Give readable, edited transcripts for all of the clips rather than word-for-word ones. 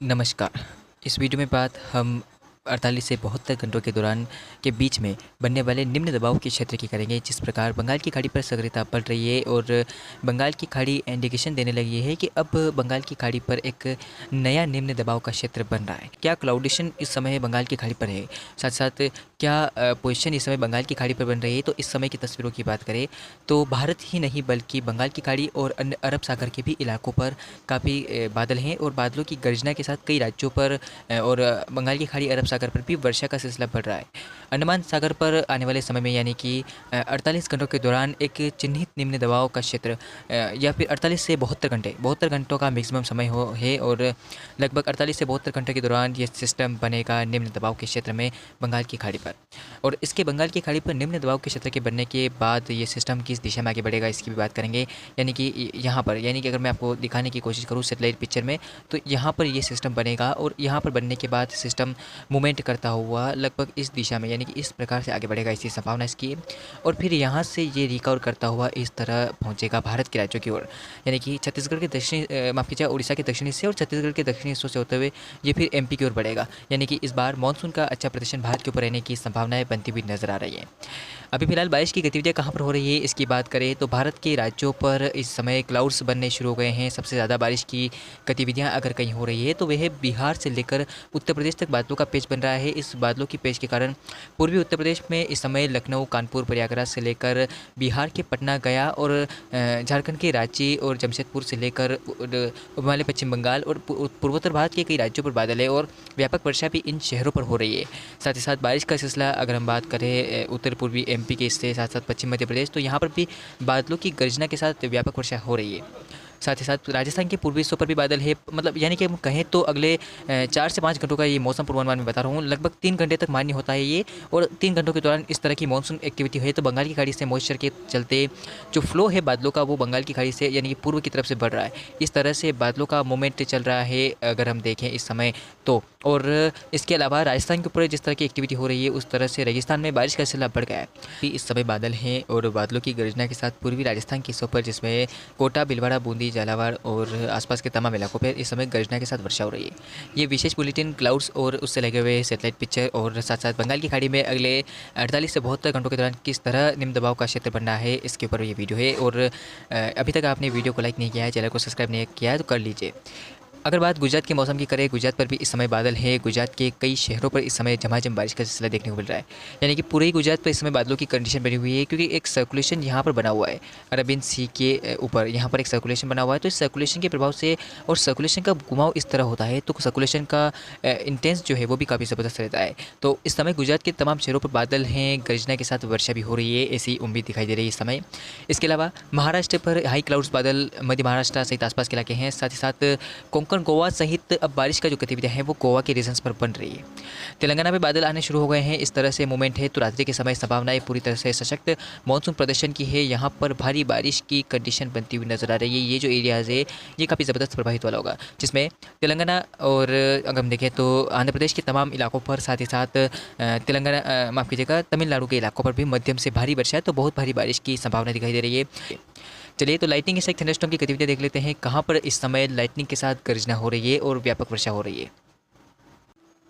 नमस्कार। इस वीडियो में बात हम 48 से 72 घंटों के दौरान के बीच में बनने वाले निम्न दबाव के क्षेत्र की करेंगे। जिस प्रकार बंगाल की खाड़ी पर सक्रियता बढ़ रही है और बंगाल की खाड़ी इंडिकेशन देने लगी है कि अब बंगाल की खाड़ी पर एक नया निम्न दबाव का क्षेत्र बन रहा है। क्या क्लाउडेशन इस समय बंगाल की खाड़ी पर है, साथ साथ क्या पोजीशन इस समय बंगाल की खाड़ी पर बन रही है। तो इस समय की तस्वीरों की बात करें तो भारत ही नहीं बल्कि बंगाल की खाड़ी और अन्य अरब सागर के भी इलाकों पर काफ़ी बादल हैं और बादलों की गर्जना के साथ कई राज्यों पर और बंगाल की खाड़ी अरब सागर पर भी वर्षा का सिलसिला बढ़ रहा है। अंडमान सागर पर आने वाले समय में यानी कि 48 घंटों के दौरान एक चिन्हित निम्न दबाव का क्षेत्र या फिर 48 से 72 घंटों का मैक्सिमम समय हो है और लगभग 48 से 72 घंटे के दौरान ये सिस्टम बनेगा निम्न दबाव के क्षेत्र में बंगाल की खाड़ी पर। और इसके बंगाल की खाड़ी पर निम्न दबाव के क्षेत्र के बनने के बाद ये सिस्टम किस दिशा में आगे बढ़ेगा इसकी भी बात करेंगे। यानी कि यहाँ पर यानी कि अगर मैं आपको दिखाने की कोशिश करूँ सैटेलाइट पिक्चर में, तो यहाँ पर ये सिस्टम बनेगा और यहाँ पर बनने के बाद सिस्टम मूवमेंट करता हुआ लगभग इस दिशा में यानी कि इस प्रकार से आगे बढ़ेगा, ऐसी संभावना इसकी है। और फिर यहाँ से ये रिकवर करता हुआ इस तरह पहुँचेगा भारत के राज्यों की ओर, यानी कि छत्तीसगढ़ के दक्षिणी माफ़ कीजिए उड़ीसा के दक्षिणी हिस्से और छत्तीसगढ़ के दक्षिणी हिस्सों से होते हुए ये फिर एमपी की ओर बढ़ेगा। यानी कि इस बार मानसून का अच्छा प्रदर्शन भारत के ऊपर रहने की संभावनाएं बनती हुई नजर आ रही है। अभी फिलहाल बारिश की गतिविधियां कहाँ पर हो रही है इसकी बात करें तो भारत के राज्यों पर इस समय क्लाउड्स बनने शुरू हो गए हैं। सबसे ज़्यादा बारिश की गतिविधियां अगर कहीं हो रही है तो वह बिहार से लेकर उत्तर प्रदेश तक बादलों का पेच बन रहा है। इस बादलों की पेच के कारण पूर्वी उत्तर प्रदेश में इस समय लखनऊ, कानपुर, प्रयागराज से लेकर बिहार के पटना, गया और झारखंड के रांची और जमशेदपुर से लेकर हिमालय, पश्चिम बंगाल और पूर्वोत्तर भारत के कई राज्यों पर बादल है और व्यापक वर्षा भी इन शहरों पर हो रही है। साथ ही साथ बारिश का सिलसिला अगर हम बात करें उत्तर पूर्वी एमपी के हिस्से, साथ साथ पश्चिम मध्य प्रदेश, तो यहाँ पर भी बादलों की गर्जना के साथ व्यापक वर्षा हो रही है। साथ ही साथ राजस्थान के पूर्वी हिस्सों पर भी बादल है। मतलब यानी कि हम कहें तो अगले 4 से 5 घंटों का ये मौसम पूर्वानुमान में बता रहा हूँ, लगभग 3 घंटे तक मान्य होता है ये। और 3 घंटों के दौरान इस तरह की मानसून एक्टिविटी है तो बंगाल की खाड़ी से मॉइस्चर के चलते जो फ्लो है बादलों का वो बंगाल की खाड़ी से यानी कि पूर्व की तरफ से बढ़ रहा है। इस तरह से बादलों का मूवमेंट चल रहा है अगर हम देखें इस समय तो। और इसके अलावा राजस्थान के ऊपर जिस तरह की एक्टिविटी हो रही है उस तरह से रेगिस्तान में बारिश का सिलसिला बढ़ गया है। इस समय बादल हैं और बादलों की गर्जना के साथ पूर्वी राजस्थान के हिस्सों पर जिसमें कोटा, भीलवाड़ा, बूंदी, झालावाड़ और आसपास के तमाम इलाकों पर इस समय गर्जना के साथ वर्षा हो रही है। ये विशेष बुलेटिन क्लाउड्स और उससे लगे हुए सैटेलाइट पिक्चर और साथ साथ बंगाल की खाड़ी में अगले 48 से 72 घंटों के दौरान किस तरह निम्न दबाव का क्षेत्र बनना है इसके ऊपर ये वीडियो है। और अभी तक आपने वीडियो को लाइक नहीं किया है, चैनल को सब्सक्राइब नहीं किया है तो कर लीजिए। अगर बात गुजरात के मौसम की करें, गुजरात पर भी इस समय बादल है। गुजरात के कई शहरों पर इस समय झमाझम बारिश का सिलसिला देखने को मिल रहा है। यानी कि पूरे ही गुजरात पर इस समय बादलों की कंडीशन बनी हुई है क्योंकि एक सर्कुलेशन यहाँ पर बना हुआ है अरबियन सी के ऊपर। यहाँ पर एक सर्कुलेशन बना हुआ है तो इस सर्कुलेशन के प्रभाव से और सर्कुलेशन का घुमाव इस तरह होता है तो सर्कुलेशन का इंटेंस जो है वो भी काफ़ी ज़बरदस्त रहता है। तो इस समय गुजरात के तमाम शहरों पर बादल हैं, गर्जना के साथ वर्षा भी हो रही है, ऐसी उम्मीद दिखाई दे रही है इस समय। इसके अलावा महाराष्ट्र पर हाई क्लाउड्स बादल मध्य महाराष्ट्र सहित आसपास के इलाके हैं। साथ ही साथ कोंकण, गोवा सहित अब बारिश का जो गतिविधियां हैं वो गोवा के रीजन्स पर बन रही है। तेलंगाना में बादल आने शुरू हो गए हैं। इस तरह से मूवमेंट है तो रात्रि के समय संभावनाएं पूरी तरह से सशक्त मानसून प्रदर्शन की है। यहाँ पर भारी बारिश की कंडीशन बनती हुई नजर आ रही है। ये जो एरियाज़ है ये काफ़ी ज़बरदस्त प्रभावित वाला होगा, जिसमें तेलंगाना और अगर हम देखें तो आंध्र प्रदेश के तमाम इलाकों पर, साथ ही साथ तेलंगाना माफ़ कीजिएगा तमिलनाडु के इलाकों पर भी मध्यम से भारी वर्षा है तो बहुत भारी बारिश की संभावना दिखाई दे रही है। चलिए तो लाइटनिंग स्ट्राइक थंडरस्टॉर्म की गतिविधियां देख लेते हैं। कहाँ पर इस समय लाइटनिंग के साथ गर्जना हो रही है और व्यापक वर्षा हो रही है।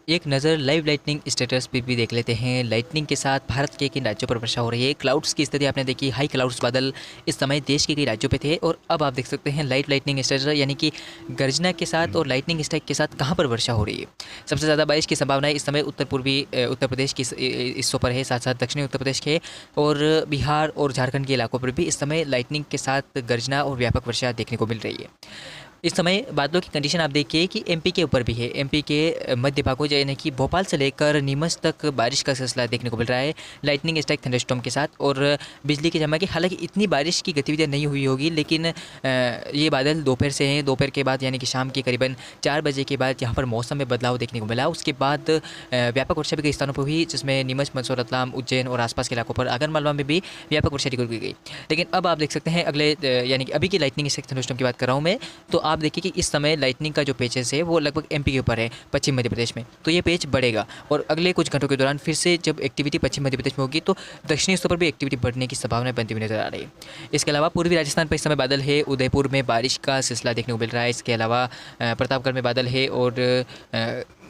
एक नज़र लाइव लाइटनिंग स्टेटस पे भी देख लेते हैं। लाइटनिंग के साथ भारत के किन राज्यों पर वर्षा हो रही है। क्लाउड्स की स्थिति आपने देखी, हाई क्लाउड्स बादल इस समय देश के कई राज्यों पे थे और अब आप देख सकते हैं लाइव लाइटनिंग स्टेटस यानी कि गर्जना के साथ और लाइटनिंग स्ट्राइक के साथ कहाँ पर वर्षा हो रही है। सबसे ज़्यादा बारिश की संभावना इस समय उत्तर पूर्वी उत्तर प्रदेश के हिस्सों पर है, साथ साथ दक्षिणी उत्तर प्रदेश के और बिहार और झारखंड के इलाकों पर भी इस समय लाइटनिंग के साथ गर्जना और व्यापक वर्षा देखने को मिल रही है। इस समय बादलों की कंडीशन आप देखिए कि एमपी के ऊपर भी है। एमपी के मध्य भागों यानी कि भोपाल से लेकर नीमच तक बारिश का सिलसिला देखने को मिल रहा है लाइटनिंग स्ट्राइक थंडरस्टॉर्म के साथ और बिजली की चमक। हालांकि इतनी बारिश की गतिविधियां नहीं हुई होगी लेकिन ये बादल दोपहर से हैं। दोपहर के बाद यानी कि शाम के करीबन 4 बजे के बाद यहाँ पर मौसम में बदलाव देखने को मिला। उसके बाद व्यापक वर्षा भी कई स्थानों पर हुई, जिसमें नीमच, मंदसौर, रतलाम, उज्जैन और आसपास के इलाकों पर, आगरमालवा में भी व्यापक वर्षा रिकॉर्ड की गई। लेकिन अब आप देख सकते हैं अगले यानी कि अभी की लाइटनिंग स्ट्राइक थंडरस्टॉर्म की बात कर रहा हूँ मैं, तो आप देखिए कि इस समय लाइटनिंग का जो पेचेस है वो लगभग एमपी के ऊपर है, पश्चिम मध्य प्रदेश में। तो ये पेच बढ़ेगा और अगले कुछ घंटों के दौरान फिर से जब एक्टिविटी पश्चिम मध्य प्रदेश में होगी तो दक्षिणी हिस्सों पर भी एक्टिविटी बढ़ने की संभावना बनती हुई नजर आ रही है। इसके अलावा पूर्वी राजस्थान पर इस समय बादल है, उदयपुर में बारिश का सिलसिला देखने को मिल रहा है। इसके अलावा प्रतापगढ़ में बादल है और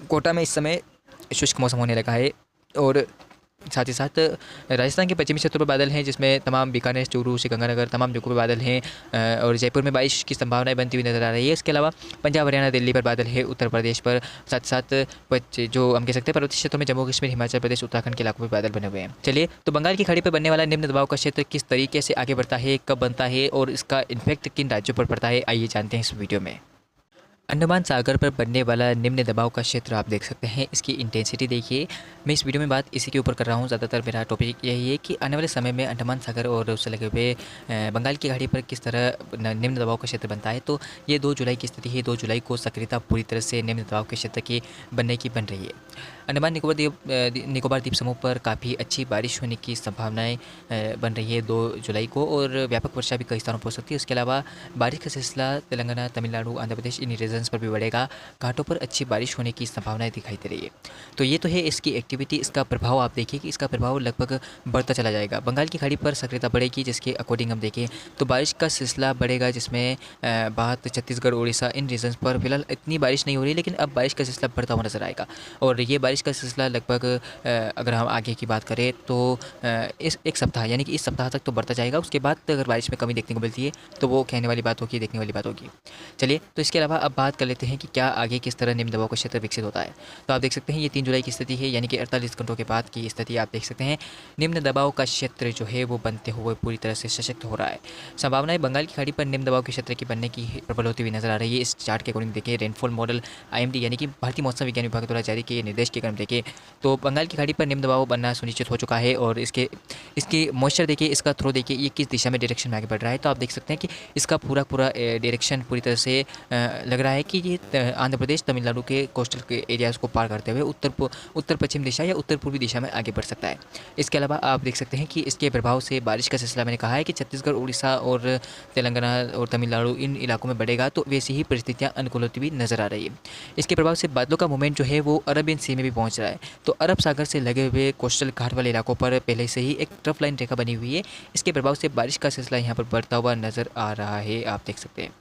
कोटा में इस समय शुष्क मौसम होने लगा है। और साथ ही साथ राजस्थान के पश्चिमी क्षेत्रों पर बादल हैं, जिसमें तमाम बीकानेर, चूरू, श्रीगंगानगर तमाम जगहों पर बादल हैं और जयपुर में बारिश की संभावनाएं बनती हुई नजर आ रही है। इसके अलावा पंजाब, हरियाणा, दिल्ली पर बादल है, उत्तर प्रदेश पर, साथ साथ जो हम कह सकते हैं पर्वतीय क्षेत्रों में जम्मू कश्मीर, हिमाचल प्रदेश, उत्तराखंड के इलाकों में बादल बने हुए हैं। चलिए, तो बंगाल की खाड़ी पर बनने वाला निम्न दबाव का क्षेत्र किस तरीके से आगे बढ़ता है, कब बनता है और इसका इम्पैक्ट किन राज्यों पर पड़ता है, आइए जानते हैं इस वीडियो में। अंडमान सागर पर बनने वाला निम्न दबाव का क्षेत्र आप देख सकते हैं, इसकी इंटेंसिटी देखिए। मैं इस वीडियो में बात इसी के ऊपर कर रहा हूँ, ज़्यादातर मेरा टॉपिक यही है कि आने वाले समय में अंडमान सागर और उससे लगे हुए बंगाल की खाड़ी पर किस तरह निम्न दबाव का क्षेत्र बनता है। तो ये 2 जुलाई की स्थिति है, 2 जुलाई को सक्रियता पूरी तरह से निम्न दबाव के क्षेत्र की बनने की बन रही है। अंडमान निकोबार द्वीप समूह पर काफ़ी अच्छी बारिश होने की संभावनाएं बन रही है 2 जुलाई को, और व्यापक वर्षा भी कई स्थानों पर हो सकती है। इसके अलावा बारिश का सिलसिला तेलंगाना, तमिलनाडु, आंध्र प्रदेश इन रीजन्स पर भी बढ़ेगा। घाटों पर अच्छी बारिश होने की संभावनाएं दिखाई दे रही है। तो ये तो है इसकी एक्टिविटी, इसका प्रभाव आप देखिए कि इसका प्रभाव लगभग बढ़ता चला जाएगा। बंगाल की खाड़ी पर सक्रियता बढ़ेगी, जिसके अकॉर्डिंग हम देखें तो बारिश का सिलसिला बढ़ेगा, जिसमें बात छत्तीसगढ़, उड़ीसा इन रीजन्स पर फिलहाल इतनी बारिश नहीं हो रही, लेकिन अब बारिश का सिलसिला बढ़ता हुआ नजर आएगा। और ये बारिश का सिलसिला लगभग अगर हम आगे की बात करें तो इस एक सप्ताह यानी कि इस सप्ताह तक तो बढ़ता जाएगा। उसके बाद अगर बारिश में कमी देखने को मिलती है तो वो कहने वाली बात होगी, देखने वाली बात होगी। चलिए, तो इसके अलावा अब बात कर लेते हैं कि क्या आगे किस तरह निम्न दबाव का क्षेत्र विकसित होता है। तो आप देख सकते हैं ये 3 जुलाई की स्थिति है, यानी कि 48 घंटों के बाद की स्थिति आप देख सकते हैं। निम्न दबाव का क्षेत्र जो है वो बनते हुए पूरी तरह से सशक्त हो रहा है। संभावनाएं बंगाल की खाड़ी पर निम्न दबाव के क्षेत्र की बनने की प्रबल होती हुई नजर आ रही है। इस चार्ट के अकॉर्डिंग देखिए, रेनफॉल मॉडल IMD यानी कि भारतीय मौसम विज्ञान विभाग द्वारा जारी किए निर्देश के क्रम देखें तो बंगाल की खाड़ी पर निम्न दबाव बनना सुनिश्चित हो चुका है। और इसकी मॉइस्चर देखिए, इसका थ्रो देखिए, ये किस दिशा में डायरेक्शन में आगे बढ़ रहा है। तो आप देख सकते हैं कि इसका पूरा डायरेक्शन पूरी तरह से लग रहा है कि ये आंध्र प्रदेश, तमिलनाडु के कोस्टल के एरियाज़ को पार करते हुए उत्तर पश्चिम दिशा या उत्तर पूर्वी दिशा में आगे बढ़ सकता है। इसके अलावा आप देख सकते हैं कि इसके प्रभाव से बारिश का सिलसिला मैंने कहा है कि छत्तीसगढ़, उड़ीसा और तेलंगाना और तमिलनाडु इन इलाकों में बढ़ेगा। तो वैसी ही परिस्थितियाँ अनुकूल होती हुई नजर आ रही है। इसके प्रभाव से बादलों का मूवमेंट जो है वो अरबियन सी में भी पहुँच रहा है। तो अरब सागर से लगे हुए कोस्टल घाट वाले इलाकों पर पहले से ही एक ट्रफ लाइन रेखा बनी हुई है। इसके प्रभाव से बारिश का सिलसिला यहाँ पर बढ़ता हुआ नजर आ रहा है, आप देख सकते हैं।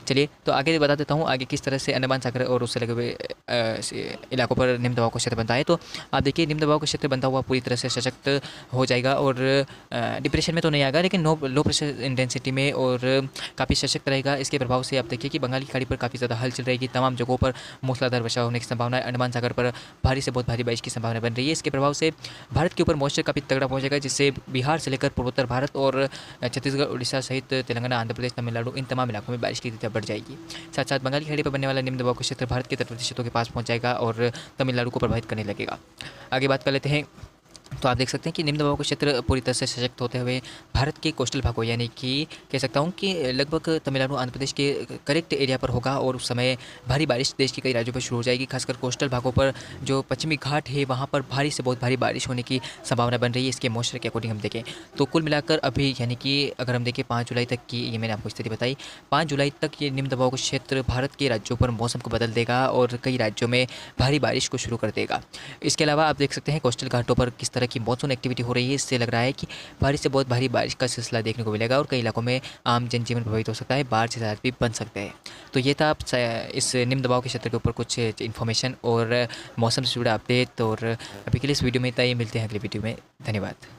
चलिए, तो आगे बता देता हूँ आगे किस तरह से अंडमान सागर और उससे लगे हुए इलाकों पर निम्न दबाव का क्षेत्र बनता है। तो आप देखिए, निम्न दबाव का क्षेत्र बनता हुआ पूरी तरह से सशक्त हो जाएगा और डिप्रेशन में तो नहीं आएगा, लेकिन लो प्रेशर इंटेंसिटी में और काफ़ी सशक्त रहेगा। इसके प्रभाव से आप देखिए कि बंगाल की खाड़ी पर काफ़ी ज़्यादा हलचल रहेगी। तमाम जगहों पर मूसलाधार वर्षा होने की संभावना है। अंडमान सागर पर भारी से बहुत भारी बारिश की संभावना बन रही है। इसके प्रभाव से भारत के ऊपर मॉइस्चर काफ़ी तगड़ा पहुंचेगा, जिससे बिहार से लेकर पूर्वोत्तर भारत और छत्तीसगढ़, उड़ीसा सहित तेलंगाना, आंध्र प्रदेश, तमिलनाडु इन तमाम इलाकों में बारिश की तीव्रता बढ़ जाएगी। साथ साथ बंगाल की खाड़ी पर बनने वाला निम्न दबाव का क्षेत्र भारत के तटवर्ती क्षेत्रों के पास पहुंच जाएगा और तमिलनाडु को प्रभावित करने लगेगा। आगे बात कर लेते हैं। तो आप देख सकते हैं कि निम्न दबाव का क्षेत्र पूरी तरह से सशक्त होते हुए भारत के कोस्टल भागों यानी कि कह सकता हूँ कि लगभग तमिलनाडु, आंध्र प्रदेश के करेक्ट एरिया पर होगा और उस समय भारी बारिश देश के कई राज्यों पर शुरू हो जाएगी। खासकर कोस्टल भागों पर जो पश्चिमी घाट है वहाँ पर भारी से बहुत भारी बारिश होने की संभावना बन रही है। इसके मॉइस्चर के अकॉर्डिंग हम देखें तो कुल मिलाकर अभी यानी कि अगर हम देखें 5 जुलाई तक की, ये मैंने आपको स्थिति बताई, 5 जुलाई तक ये निम्न दबाव का क्षेत्र भारत के राज्यों पर मौसम को बदल देगा और कई राज्यों में भारी बारिश को शुरू कर देगा। इसके अलावा आप देख सकते हैं कोस्टल घाटों पर किस तरह की मॉनसून एक्टिविटी हो रही है। इससे लग रहा है कि भारी से बहुत भारी बारिश का सिलसिला देखने को मिलेगा और कई इलाकों में आम जनजीवन प्रभावित हो सकता है, बाढ़ से हालात भी बन सकते हैं। तो ये था इस निम्न दबाव के क्षेत्र के ऊपर कुछ इन्फॉर्मेशन और मौसम से जुड़ा अपडेट। और अभी के लिए इस वीडियो में इतना ही, मिलते हैं अगली वीडियो में। धन्यवाद।